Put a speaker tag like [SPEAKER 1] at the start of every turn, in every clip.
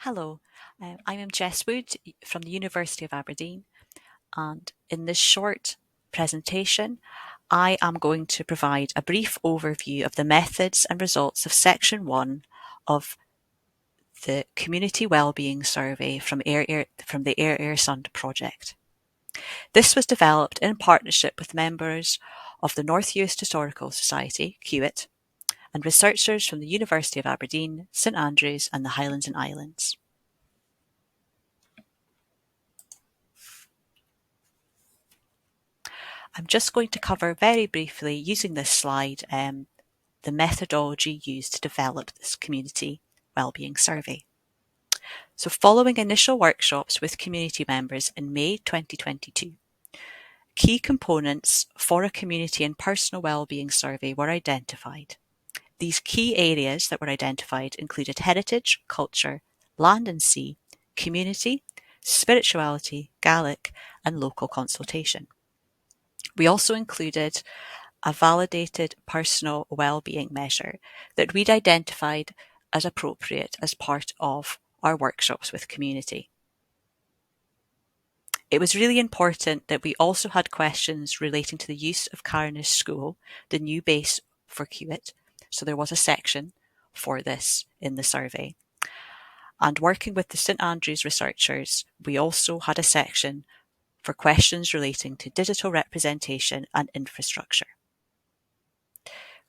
[SPEAKER 1] Hello, I am Jess Wood from the University of Aberdeen, and in this short presentation, I am going to provide a brief overview of the methods and results of Section 1 of the Community Wellbeing Survey from the Aire Sunnd project. This was developed in partnership with members of the North Uist Historical Society, CEUT, and researchers from the University of Aberdeen, St Andrews and the Highlands and Islands. I'm just going to cover very briefly, using this slide, the methodology used to develop this community wellbeing survey. So following initial workshops with community members in May 2022, key components for a community and personal wellbeing survey were identified. These key areas that were identified included heritage, culture, land and sea, community, spirituality, Gaelic, and local consultation. We also included a validated personal wellbeing measure that we'd identified as appropriate as part of our workshops with community. It was really important that we also had questions relating to the use of Cairns School, the new base for CEUT, so there was a section for this in the survey. And working with the St Andrews researchers, we also had a section for questions relating to digital representation and infrastructure.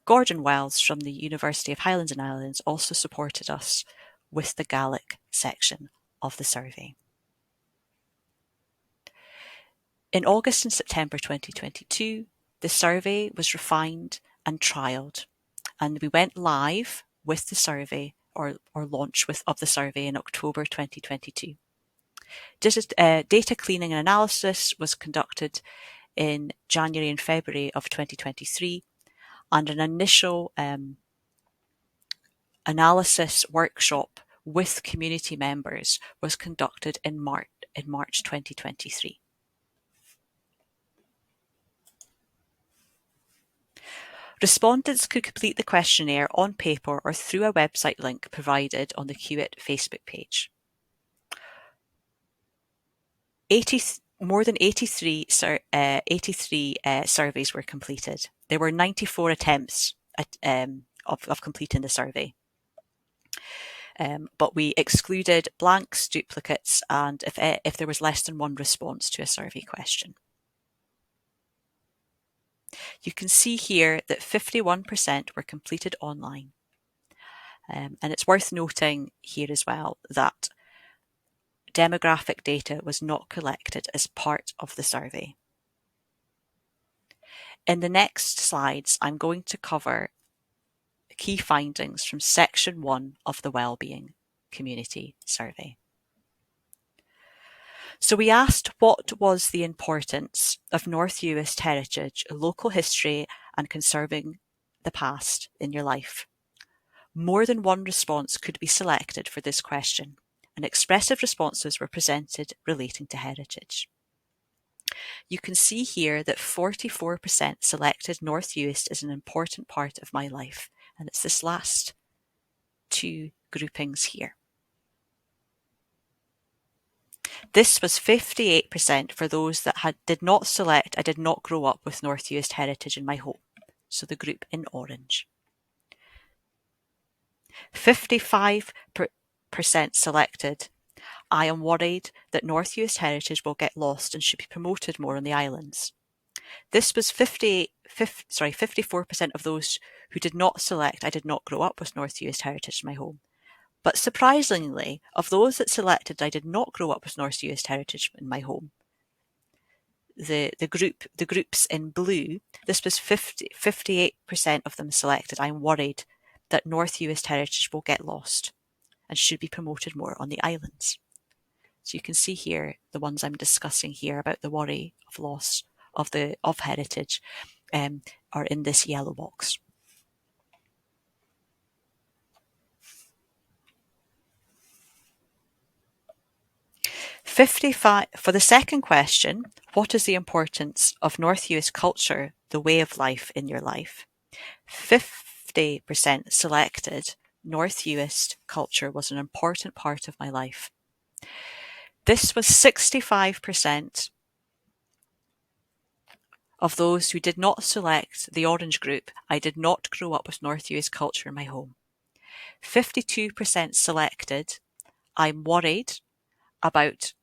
[SPEAKER 1] Gordon Wells from the University of Highlands and Islands also supported us with the Gaelic section of the survey. In August and September 2022, the survey was refined and trialled, and we went live with the survey or launch of the survey in October 2022. Data cleaning and analysis was conducted in January and February of 2023, and an initial analysis workshop with community members was conducted in March 2023. Respondents could complete the questionnaire on paper or through a website link provided on the CEUT Facebook page. More than 83 surveys were completed. There were 94 attempts of completing the survey. But we excluded blanks, duplicates, and if there was less than one response to a survey question. You can see here that 51% were completed online. And it's worth noting here as well that demographic data was not collected as part of the survey. In the next slides, I'm going to cover key findings from Section 1 of the Wellbeing Community Survey. So we asked what was the importance of North Uist heritage, local history, and conserving the past in your life. More than one response could be selected for this question, and expressive responses were presented relating to heritage. You can see here that 44% selected North Uist as an important part of my life, and it's this last two groupings here. This was 58% for those that did not select I did not grow up with North Uist heritage in my home, so the group in orange. 55% selected I am worried that North Uist heritage will get lost and should be promoted more on the islands. This was 54% of those who did not select I did not grow up with North Uist heritage in my home. But surprisingly, of those that selected I did not grow up with North Uist heritage in my home, the groups in blue, this was 58% of them selected I'm worried that North Uist heritage will get lost and should be promoted more on the islands. So you can see here the ones I'm discussing here about the worry of loss of heritage are in this yellow box. For the second question, what is the importance of North Uist culture, the way of life in your life? 50% selected North Uist culture was an important part of my life. This was 65% of those who did not select the orange group. I did not grow up with North Uist culture in my home. 52% selected, I'm worried about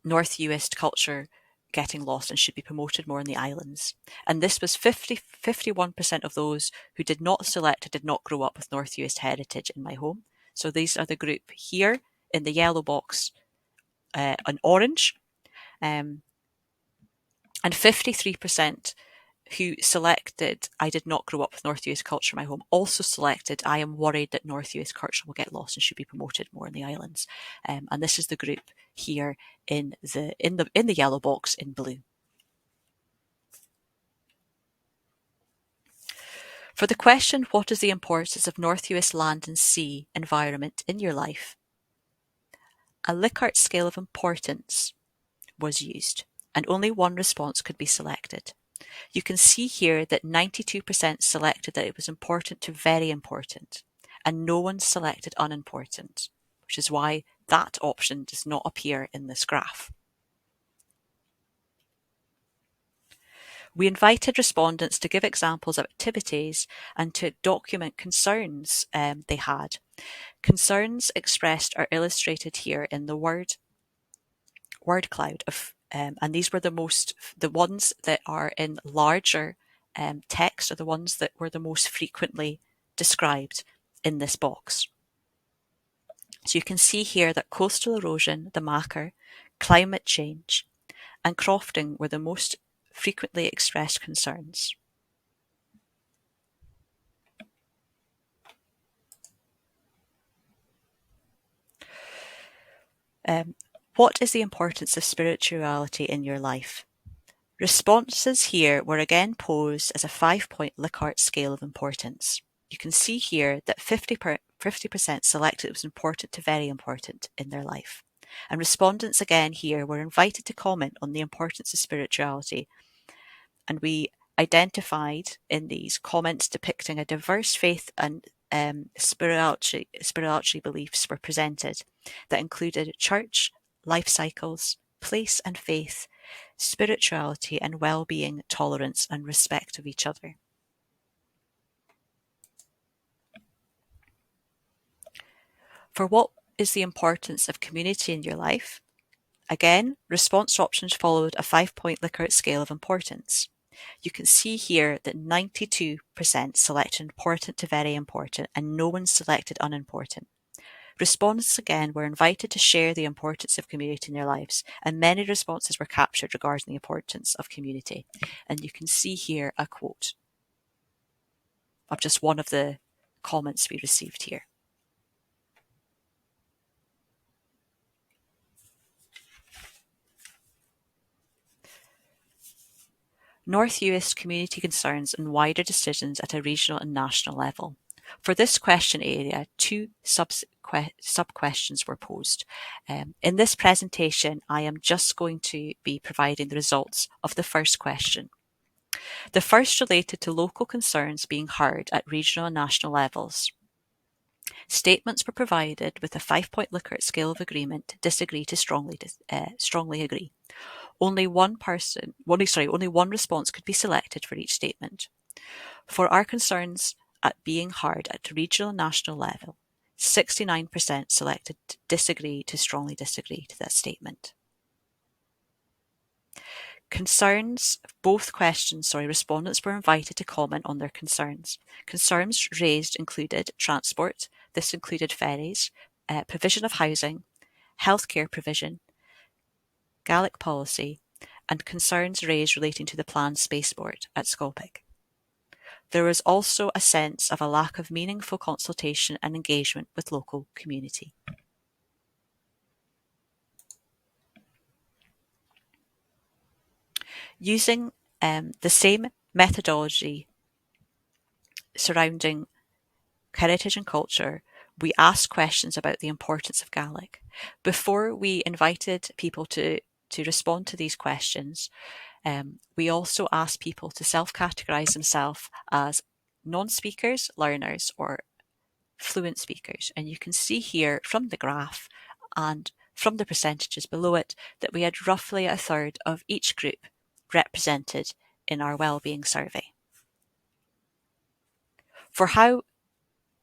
[SPEAKER 1] North Uist culture getting lost and should be promoted more in the islands. And this was 51% of those who did not select or did not grow up with North Uist heritage in my home. So these are the group here in the yellow box on orange. And 53% who selected I did not grow up with North Uist culture in my home also selected I am worried that North Uist culture will get lost and should be promoted more in the islands. And this is the group here in the yellow box in blue. For the question, what is the importance of North Uist land and sea environment in your life? A Likert scale of importance was used, and only one response could be selected. You can see here that 92% selected that it was important to very important, and no one selected unimportant, which is why that option does not appear in this graph. We invited respondents to give examples of activities and to document concerns they had. Concerns expressed are illustrated here in the word cloud of, and these were the ones that are in larger text are the ones that were the most frequently described in this box. So you can see here that coastal erosion, the marker, climate change, and crofting were the most frequently expressed concerns. What is the importance of spirituality in your life? Responses here were again posed as a 5-point Likert scale of importance. You can see here that 50% selected it was important to very important in their life. And respondents again here were invited to comment on the importance of spirituality. And we identified in these comments depicting a diverse faith and spirituality beliefs were presented that included church, life cycles, place and faith, spirituality and well-being, tolerance and respect of each other. For what is the importance of community in your life? Again, response options followed a 5-point Likert scale of importance. You can see here that 92% selected important to very important and no one selected unimportant. Respondents again were invited to share the importance of community in their lives, and many responses were captured regarding the importance of community. And you can see here a quote of just one of the comments we received here. North Uist community concerns and wider decisions at a regional and national level. For this question area, 2 sub-questions were posed. In this presentation, I am just going to be providing the results of the first question. The first related to local concerns being heard at regional and national levels. Statements were provided with a 5-point Likert scale of agreement, disagree to strongly agree. Only one response could be selected for each statement. For our concerns at being heard at regional and national level, 69% selected disagree to strongly disagree to that statement. Respondents were invited to comment on their concerns. Concerns raised included transport, this included ferries, provision of housing, healthcare provision, Gaelic policy, and concerns raised relating to the planned spaceport at Skolpik. There was also a sense of a lack of meaningful consultation and engagement with local community. Using the same methodology surrounding heritage and culture, we asked questions about the importance of Gaelic. Before we invited people to respond to these questions, we also asked people to self-categorise themselves as non-speakers, learners, or fluent speakers. And you can see here from the graph and from the percentages below it that we had roughly a third of each group represented in our wellbeing survey. For how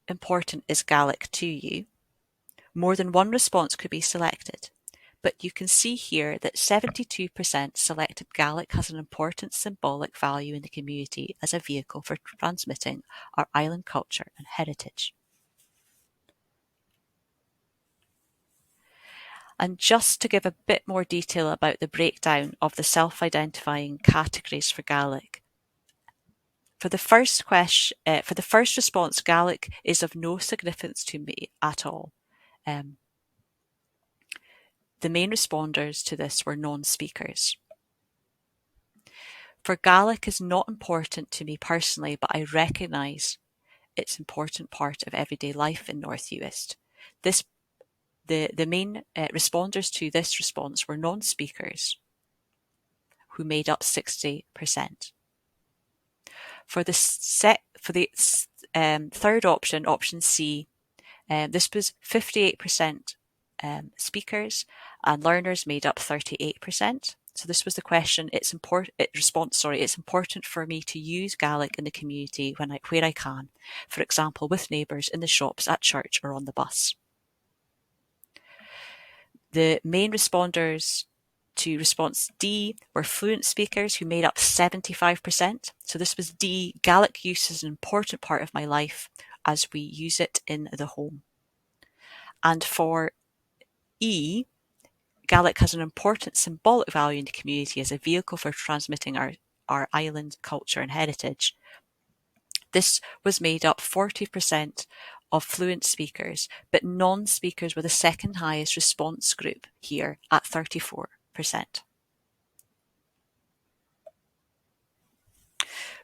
[SPEAKER 1] important is Gaelic to you? More than one response could be selected, but you can see here that 72% selected Gaelic has an important symbolic value in the community as a vehicle for transmitting our island culture and heritage. And just to give a bit more detail about the breakdown of the self-identifying categories for Gaelic. For the first response, Gaelic is of no significance to me at all. The main responders to this were non-speakers. For Gaelic is not important to me personally, but I recognise its important part of everyday life in North Uist. The main responders to this response were non-speakers, who made up 60%. For the third option, option C, this was 58% speakers, and learners made up 38%. So this was the question. It's important for me to use Gaelic in the community where I can, for example, with neighbours, in the shops, at church, or on the bus. The main responders to response D were fluent speakers, who made up 75%. So this was D. Gaelic use is an important part of my life as we use it in the home. And for E, Gaelic has an important symbolic value in the community as a vehicle for transmitting our island culture and heritage. This was made up 40% of fluent speakers, but non-speakers were the second highest response group here at 34%.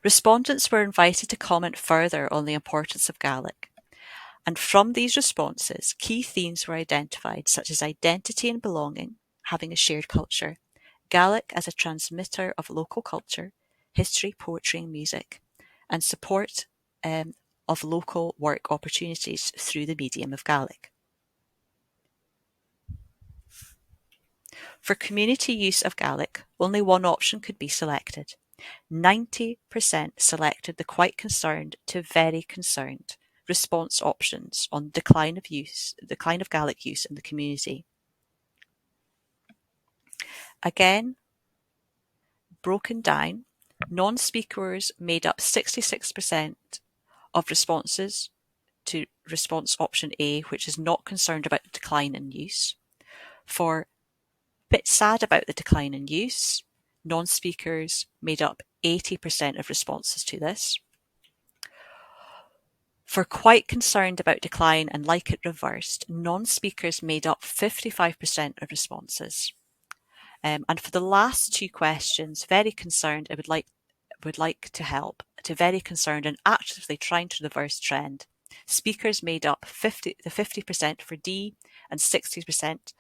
[SPEAKER 1] Respondents were invited to comment further on the importance of Gaelic. And from these responses, key themes were identified, such as identity and belonging, having a shared culture, Gaelic as a transmitter of local culture, history, poetry and music, and support of local work opportunities through the medium of Gaelic. For community use of Gaelic, only one option could be selected. 90% selected the quite concerned to very concerned response options on decline of Gaelic use in the community. Again, broken down, non-speakers made up 66% of responses to response option A, which is not concerned about the decline in use. For bit sad about the decline in use, non-speakers made up 80% of responses to this. For quite concerned about decline and like it reversed, non-speakers made up 55% of responses. And for the last two questions, very concerned, I would like to help, to very concerned and actively trying to reverse trend. Speakers made up 50% for D and 60%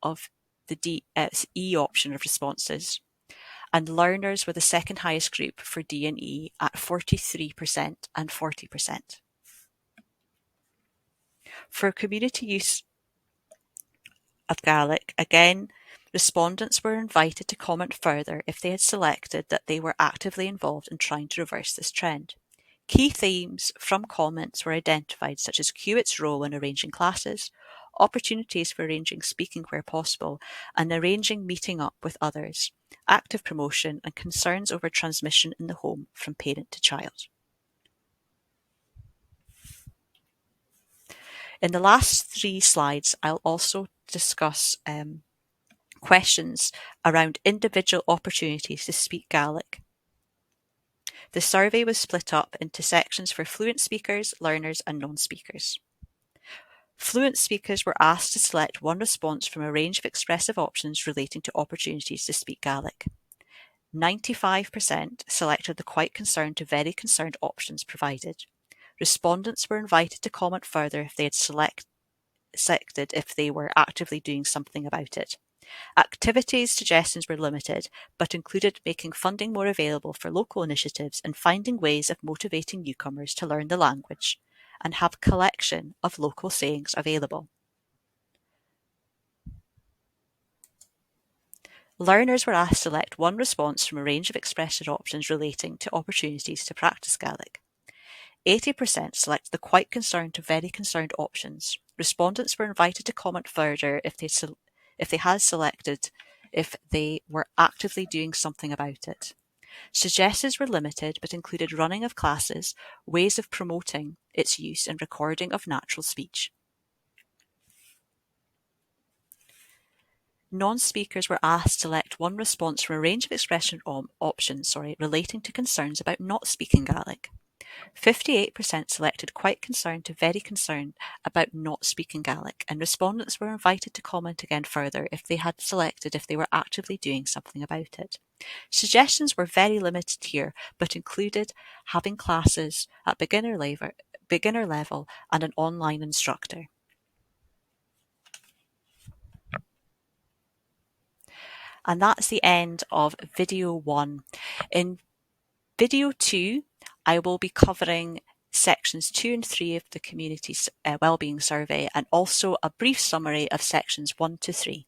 [SPEAKER 1] of the E option of responses. And learners were the second highest group for D and E at 43% and 40%. For community use of Gaelic, again, respondents were invited to comment further if they had selected that they were actively involved in trying to reverse this trend. Key themes from comments were identified, such as CEUT's role in arranging classes, opportunities for arranging speaking where possible, and arranging meeting up with others, active promotion, and concerns over transmission in the home from parent to child. In the last three slides, I'll also discuss questions around individual opportunities to speak Gaelic. The survey was split up into sections for fluent speakers, learners, and non-speakers. Fluent speakers were asked to select one response from a range of expressive options relating to opportunities to speak Gaelic. 95% selected the quite concerned to very concerned options provided. Respondents were invited to comment further if they had selected if they were actively doing something about it. Activities suggestions were limited, but included making funding more available for local initiatives and finding ways of motivating newcomers to learn the language, and have collection of local sayings available. Learners were asked to select one response from a range of expression options relating to opportunities to practice Gaelic. 80% selected the quite concerned to very concerned options. Respondents were invited to comment further if they had selected if they were actively doing something about it. Suggestions were limited but included running of classes, ways of promoting its use and recording of natural speech. Non-speakers were asked to select one response from a range of expression options relating to concerns about not speaking Gaelic. 58% selected quite concerned to very concerned about not speaking Gaelic, and respondents were invited to comment again further if they had selected if they were actively doing something about it. Suggestions were very limited here, but included having classes at beginner level and an online instructor. And that's the end of video 1. In video 2, I will be covering sections 2 and 3 of the Community Wellbeing Survey and also a brief summary of sections 1 to 3.